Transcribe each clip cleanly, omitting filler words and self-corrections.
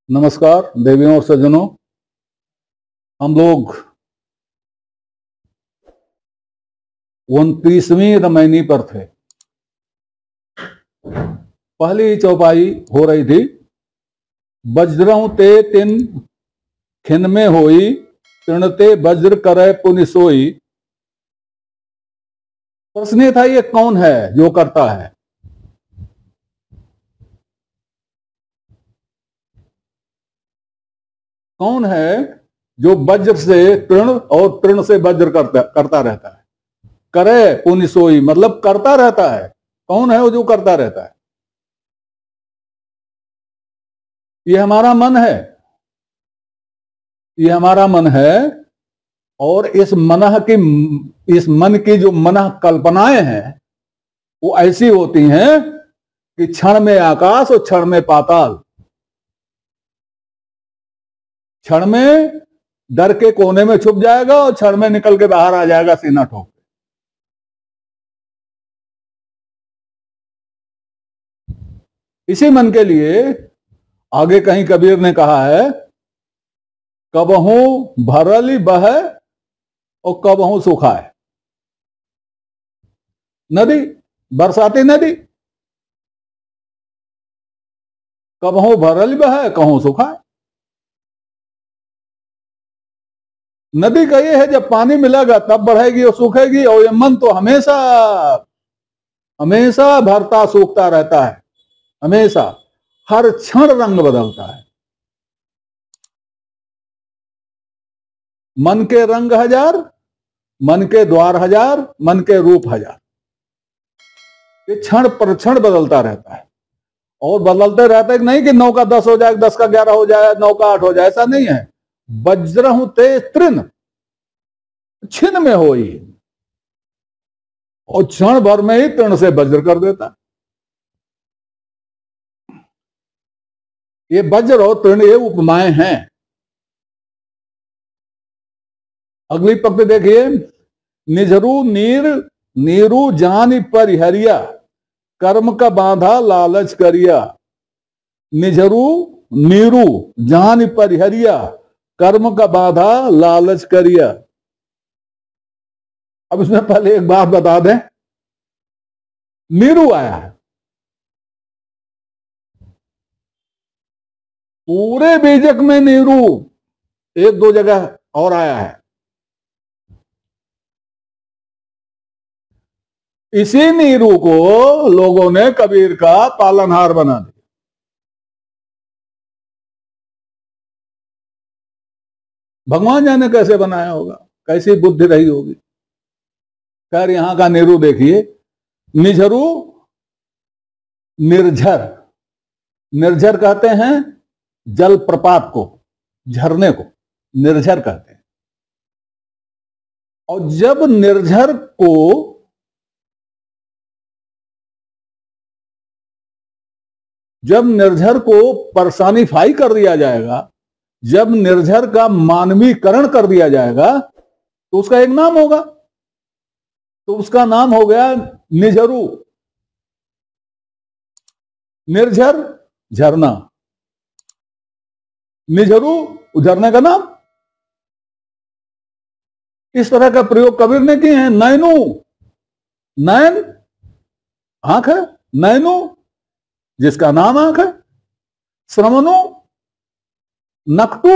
नमस्कार देवियों और सज्जनों। हम लोग 29वीं रामायणी पर थे। पहली चौपाई हो रही थी। वज्रहु ते तिन खिन में होई, तृणते वज्र करे पुनि सोई। प्रश्न ये था, ये कौन है जो करता है? कौन है जो वज्र से तृण और तृण से वज्र करता रहता है? करे पुनि सोई मतलब करता रहता है। कौन है वो जो करता रहता है? ये हमारा मन है। ये हमारा मन है। और इस मन की जो मन कल्पनाएं हैं वो ऐसी होती हैं कि क्षण में आकाश और क्षण में पाताल। क्षण में डर के कोने में छुप जाएगा और क्षण में निकल के बाहर आ जाएगा सीना ठोक। इसी मन के लिए आगे कहीं कबीर ने कहा है, कबहू भरली बह और कबहू सुखाए। नदी, बरसाती नदी, कबहू भरली बह कहूं सुखाए। नदी का ये है, जब पानी मिलेगा तब बढ़ेगी और सूखेगी, और ये मन तो हमेशा हमेशा भरता सूखता रहता है। हमेशा हर क्षण रंग बदलता है। मन के रंग हजार, मन के द्वार हजार, मन के रूप हजार। ये क्षण पर क्षण बदलता रहता है। और बदलते रहता है कि नहीं कि 9 का 10 हो जाए, 10 का 11 हो जाए, 9 का 8 हो जाए, ऐसा नहीं है। वज्रहु ते तृण छिन में होई, और क्षण भर में ही तृण से वज्र कर देता। ये वज्र और तृण ये उपमाएं हैं। अगली पंक्ति देखिए, निझरू नीर नीरू जान परिहरिया, कर्म का बांधा लालच करिया। निझरू नीरू जान परिहरिया, कर्म का बांधा लालच करिया। अब इसमें पहले एक बात बता दें, नीरू आया है। पूरे बीजक में नीरू एक दो जगह और आया है। इसी नीरू को लोगों ने कबीर का पालनहार बना दिया। भगवान जाने कैसे बनाया होगा, कैसी बुद्धि रही होगी। खैर, यहां का नीरू देखिए, निझरू निर्झर। निर्झर कहते हैं जल प्रपात को, झरने को निर्झर कहते हैं। और जब निर्झर को पर्सोनिफाई कर दिया जाएगा, जब निर्झर का मानवीकरण कर दिया जाएगा, तो उसका एक नाम होगा। तो उसका नाम हो गया निझरू। निर्झर झरना, निझरू झरने का नाम। इस तरह का प्रयोग कबीर ने किए हैं। नैनू, नैन आंख है, नैनू जिसका नाम आंख है। श्रवणु नकटू,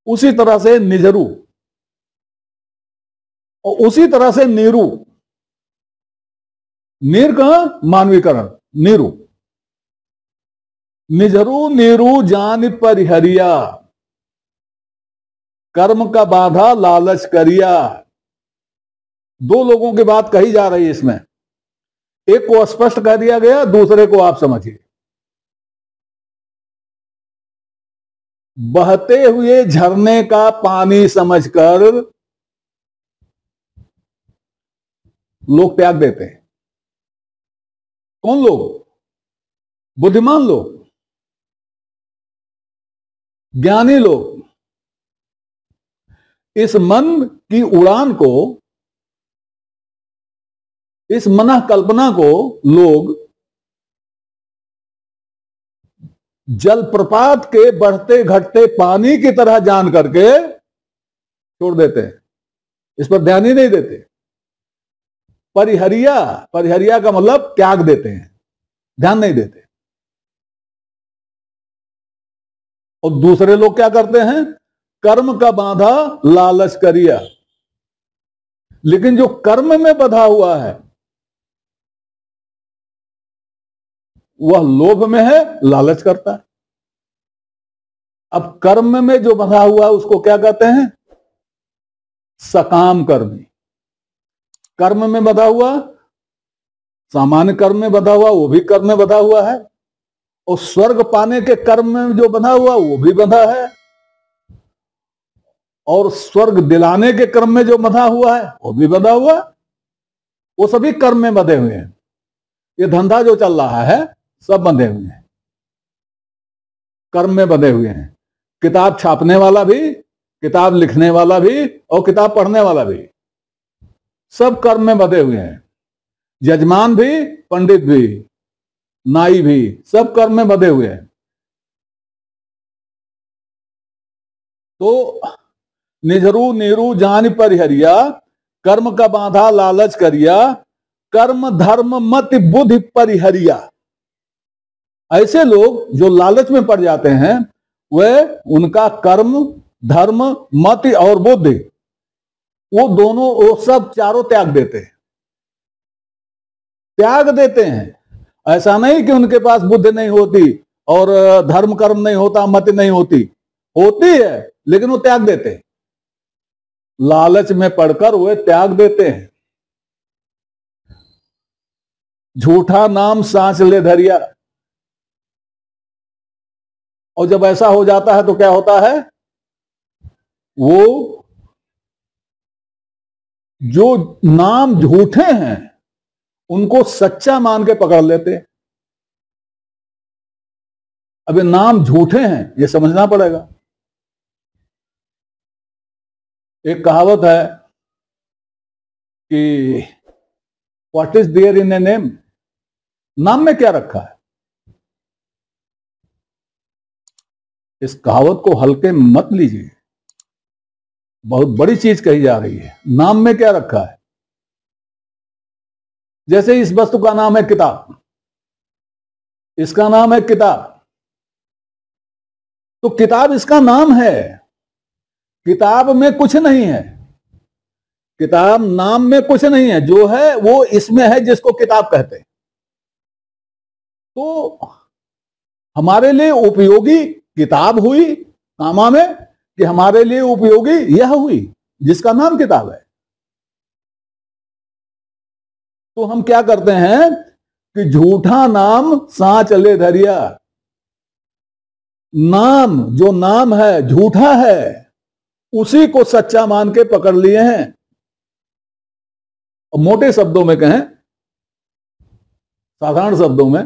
उसी तरह से निझरू, और उसी तरह से नीरू। नीर का मानवीकरण, नीरू। निझरू नीरू जान परिहरिया, कर्म का बाधा लालच करिया। दो लोगों की बात कही जा रही है इसमें। एक को स्पष्ट कह दिया गया, दूसरे को आप समझिए। बहते हुए झरने का पानी समझकर लोग त्याग देते हैं। कौन लोग? बुद्धिमान लोग, ज्ञानी लोग। इस मन की उड़ान को, इस मन कल्पना को लोग जलप्रपात के बढ़ते घटते पानी की तरह जान करके छोड़ देते हैं, इस पर ध्यान ही नहीं देते। परिहरिया, परिहरिया का मतलब त्याग देते हैं, ध्यान नहीं देते। और दूसरे लोग क्या करते हैं, कर्म का बांधा लालच करिया, लेकिन जो कर्म में बंधा हुआ है वह लोभ में है, लालच करता है। अब कर्म में जो बंधा हुआ है उसको क्या कहते हैं, सकाम कर्मी। कर्म में बंधा हुआ, सामान्य कर्म में बंधा हुआ, वो भी कर्म में बंधा हुआ है, और स्वर्ग पाने के कर्म में जो बंधा हुआ वो भी बंधा है, और स्वर्ग दिलाने के क्रम में जो बंधा हुआ है वो भी बंधा हुआ, वो सभी कर्म में बंधे हुए हैं। ये धंधा जो चल रहा है सब बंधे हुए हैं, कर्म में बंधे हुए हैं। किताब छापने वाला भी, किताब लिखने वाला भी, और किताब पढ़ने वाला भी, सब कर्म में बंधे हुए हैं। यजमान भी, पंडित भी, नाई भी, सब कर्म में बंधे हुए हैं। तो निजरू नीरू जान परिहरिया, कर्म का बांधा लालच करिया, कर्म धर्म मत बुद्धि परिहरिया। ऐसे लोग जो लालच में पड़ जाते हैं वह उनका कर्म, धर्म, मत और बुद्धि, वो दोनों, वो सब चारों त्याग देते हैं, त्याग देते हैं। ऐसा नहीं कि उनके पास बुद्धि नहीं होती और धर्म कर्म नहीं होता, मत नहीं होती, होती है, लेकिन वो त्याग देते हैं। लालच में पड़कर वे त्याग देते हैं। झूठा नाम सांच ले धरिया, और जब ऐसा हो जाता है तो क्या होता है, वो जो नाम झूठे हैं उनको सच्चा मान के पकड़ लेते हैं। अब ये नाम झूठे हैं ये समझना पड़ेगा। एक कहावत है कि what is there in a name, नाम में क्या रखा है। इस कहावत को हल्के में मत लीजिए, बहुत बड़ी चीज कही जा रही है। नाम में क्या रखा है, जैसे इस वस्तु का नाम है किताब, इसका नाम है किताब, तो किताब इसका नाम है, किताब में कुछ नहीं है, किताब नाम में कुछ नहीं है, जो है वो इसमें है जिसको किताब कहते हैं। तो हमारे लिए उपयोगी किताब हुई, कामा में, कि हमारे लिए उपयोगी यह हुई जिसका नाम किताब है। तो हम क्या करते हैं कि झूठा नाम सांच ले धरिया, नाम जो नाम है झूठा है उसी को सच्चा मान के पकड़ लिए हैं। और मोटे शब्दों में कहें, साधारण शब्दों में,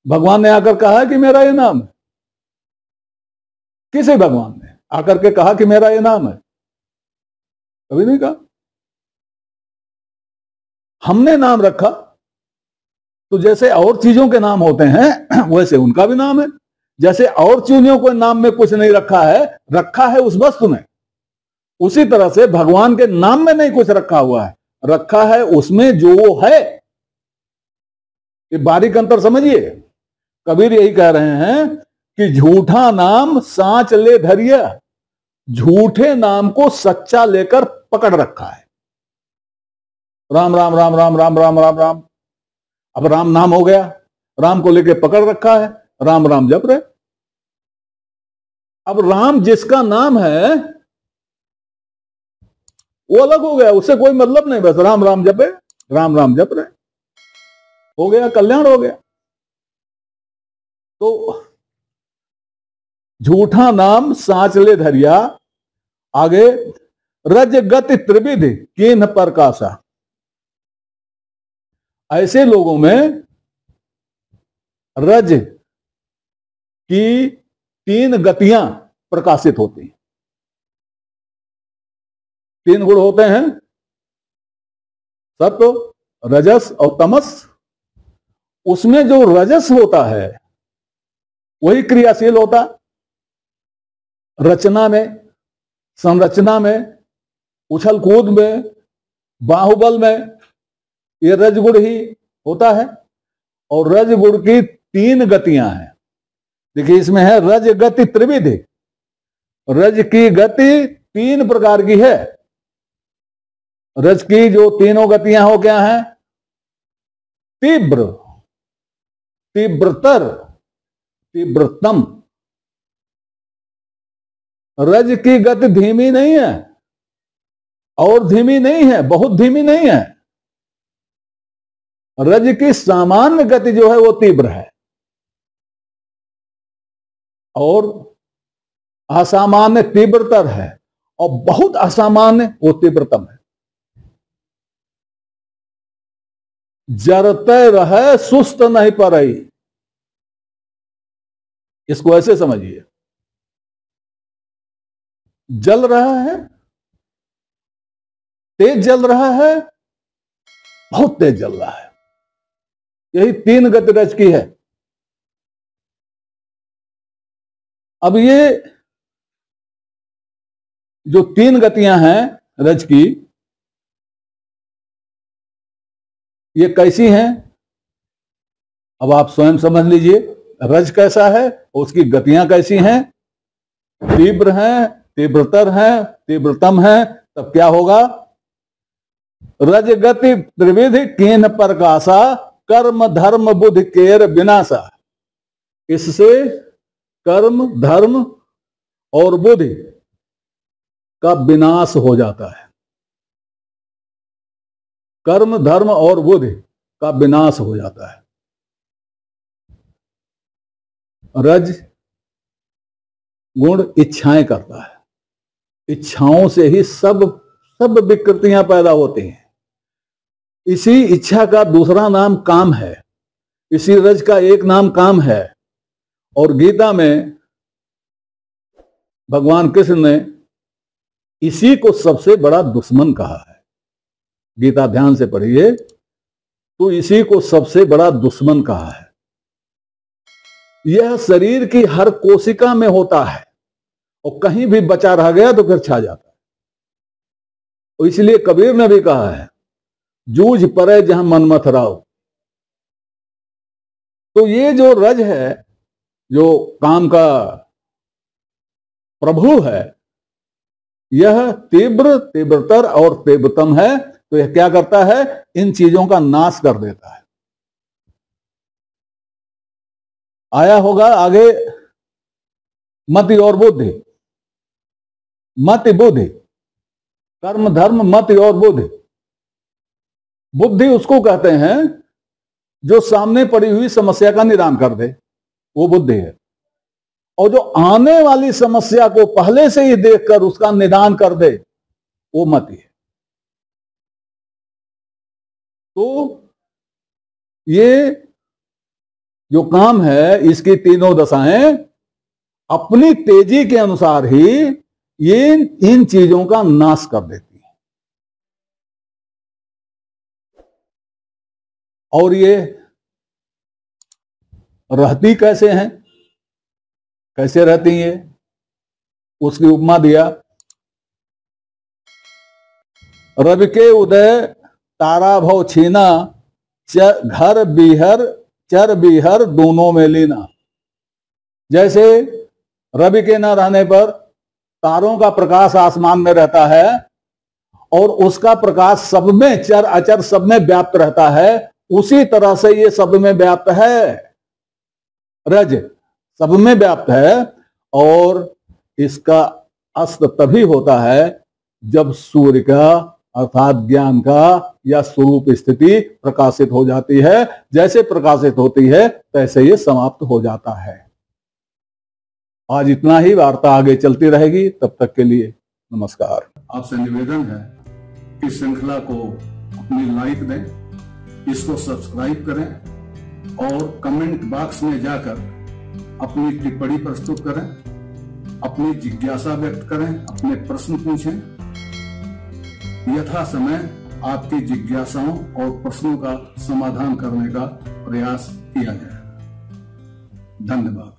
भगवान ने आकर कहा कि मेरा ये नाम है। किसी भगवान ने आकर के कहा कि मेरा ये नाम है? कभी नहीं कहा। हमने नाम रखा, तो जैसे और चीजों के नाम होते हैं वैसे उनका भी नाम है। जैसे और चीजों को नाम में कुछ नहीं रखा है, रखा है उस वस्तु में, उसी तरह से भगवान के नाम में नहीं कुछ रखा हुआ है, रखा है उसमें जो वो है। ये बारीक अंतर समझिए। कबीर यही कह रहे हैं कि झूठा नाम सांच ले धरिया, झूठे नाम को सच्चा लेकर पकड़ रखा है। राम राम राम राम राम राम राम राम, अब राम नाम हो गया, राम को लेके पकड़ रखा है, राम राम जप रहे। अब राम जिसका नाम है वो अलग हो गया, उससे कोई मतलब नहीं, बस राम राम जपे, राम राम जप रहे, हो गया, कल्याण हो गया। तो झूठा नाम सांच ले धरिया, आगे रज गति त्रिविधि कीन्ह प्रकाशा। ऐसे लोगों में रज की 3 गतियां प्रकाशित होती हैं। 3 गुण होते हैं, सत्व, रजस और तमस। उसमें जो रजस होता है वही क्रियाशील होता। रचना में, संरचना में, उछल कूद में, बाहुबल में ये रजगुण ही होता है। और रजगुण की 3 गतियां हैं। देखिए इसमें है रज गति त्रिविधि। रज की गति 3 प्रकार की है। रज की जो तीनों गतियां हो क्या हैं? तीव्र, तीव्रतर, तीव्रतम। रज की गति धीमी नहीं है और धीमी नहीं है, बहुत धीमी नहीं है। रज की सामान्य गति जो है वो तीव्र है और असामान्य तीव्रतर है और बहुत असामान्य वो तीव्रतम है। जरते रहे सुस्त नहीं परई, इसको ऐसे समझिए। जल रहा है, तेज जल रहा है, बहुत तेज जल रहा है। यही 3 गति रज की है। अब ये जो 3 गतियां हैं रज की, ये कैसी हैं? अब आप स्वयं समझ लीजिए रज कैसा है और उसकी गतियां कैसी हैं। तीव्र हैं, तीव्रतर हैं, तीव्रतम हैं। तब क्या होगा? रज गति त्रिविधि कीन प्रकाशा, कर्म धर्म बुद्धि केर विनाशा। इससे कर्म, धर्म और बुद्धि का विनाश हो जाता है। कर्म, धर्म और बुद्धि का विनाश हो जाता है। रज गुण इच्छाएं करता है। इच्छाओं से ही सब विकृतियां पैदा होती हैं। इसी इच्छा का दूसरा नाम काम है। इसी रज का एक नाम काम है। और गीता में भगवान कृष्ण ने इसी को सबसे बड़ा दुश्मन कहा है। गीता ध्यान से पढ़िए तो इसी को सबसे बड़ा दुश्मन कहा है। यह शरीर की हर कोशिका में होता है और कहीं भी बचा रह गया तो फिर छा जाता है। और इसलिए कबीर ने भी कहा है, जूझ परे जहां मनमथ राव। तो ये जो रज है, जो काम का प्रभु है, यह तीव्र, तीव्रतर और तीव्रतम है। तो यह क्या करता है? इन चीजों का नाश कर देता है। आया होगा आगे मति और बुद्धि। मति बुद्धि, कर्म धर्म मति और बुद्धि। बुद्धि उसको कहते हैं जो सामने पड़ी हुई समस्या का निदान कर दे, वो बुद्धि है। और जो आने वाली समस्या को पहले से ही देखकर उसका निदान कर दे, वो मति है। तो ये जो काम है, इसकी तीनों दशाएं अपनी तेजी के अनुसार ही ये इन चीजों का नाश कर देती हैं। और ये रहती कैसे हैं, कैसे रहती हैं, उसकी उपमा दिया। रवि के उदय तारा भव छीना, घर बीहर चर बीहर दोनों में लीना। जैसे रवि के न रहने पर तारों का प्रकाश आसमान में रहता है और उसका प्रकाश सब में, चर अचर सब में व्याप्त रहता है, उसी तरह से ये सब में व्याप्त है। रज सब में व्याप्त है और इसका अस्त तभी होता है जब सूर्य का अर्थात ज्ञान का या स्वरूप स्थिति प्रकाशित हो जाती है। जैसे प्रकाशित होती है तैसे ये समाप्त हो जाता है। आज इतना ही, वार्ता आगे चलती रहेगी। तब तक के लिए नमस्कार। आपसे निवेदन है कि श्रृंखला को अपनी लाइक दें, इसको सब्सक्राइब करें और कमेंट बॉक्स में जाकर अपनी टिप्पणी प्रस्तुत करें, अपनी जिज्ञासा व्यक्त करें, अपने प्रश्न पूछें। यथा समय आपकी जिज्ञासाओं और प्रश्नों का समाधान करने का प्रयास किया जाएगा। धन्यवाद।